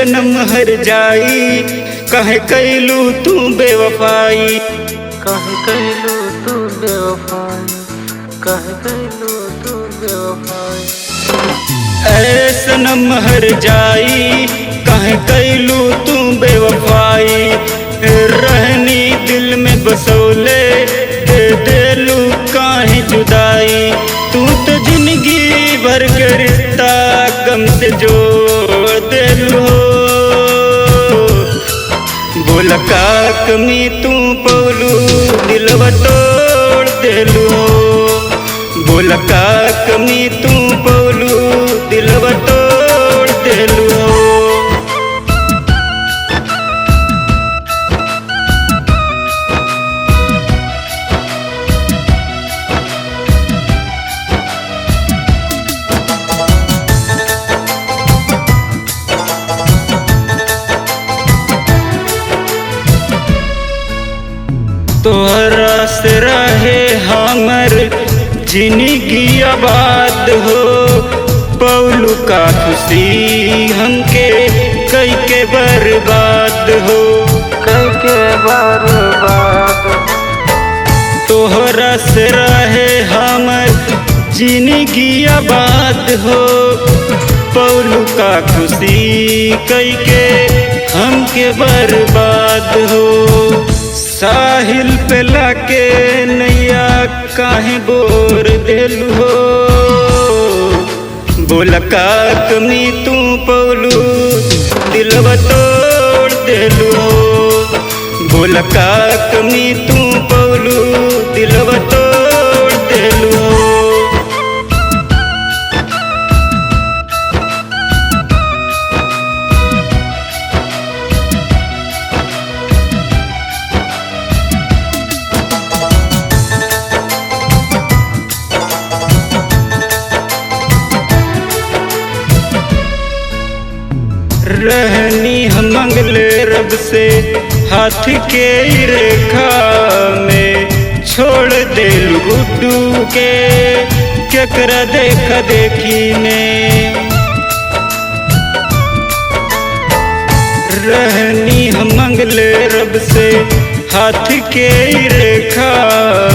सनम हर जाई कहे कैलू तू बेवफाई, कहे कैलू तू बेवफाई, कहे कैलू तू बेवफाई। ऐ सनम हर जाई कहे कैलू तू बेवफाई, रहनी दिल में बसोले दे देलू काहे जुदाई। तू तो जिंदगी भर के रिश्ता गम से जोड़ देलू। बोला का कमी तू पौलू दिलवा तोड़ देलू। बोला का कमी तू पौलू दिलवा तोड़ देलू। तोहरा से रहे हमर जिंदगी आबाद हो, पौलू का खुशी हमके कई के बर्बाद हो, कई के बर्बाद। तोहरा से रहे हमर जिंदगी आबाद हो, पौलू का खुशी कई के हमके बर्बाद हो। साहिल पे लाके नैया काहे बोर देलू हो। बोला का कमी तू पौलू दिलवा तोड़ देलू। बोला का कमी तू पौलू दिलवा तोड़ देलू। रहनी हम मंगले रब से हाथ के रेखा में, छोड़ दे गुड्डू के केकरा देखा देखी में। रहनी हम मंगले रब से हाथ के रेखा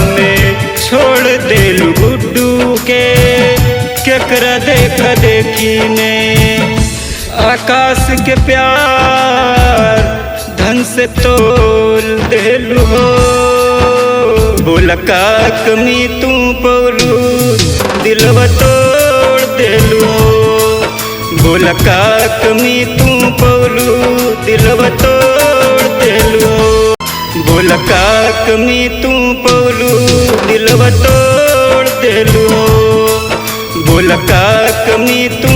में, छोड़ दे गुड्डू के केकरा देखा देखी में। आकाश के प्यार धन से तोल देलू हो। बोला का कमी तू पौलू दिलवा तोड़ देलू। बोला का कमी तू पौलू दिलवा तोड़ देलू। बोला का कमी तू पौलू दिलवा तोड़ देलू। बोला का कमी तू